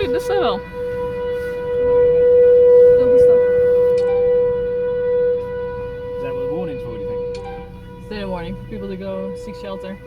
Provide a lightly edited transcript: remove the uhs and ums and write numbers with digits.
Nee, dat staat wel. Dat staat. Is that what the warning's for, do you think? It's a warning for people to go seek shelter.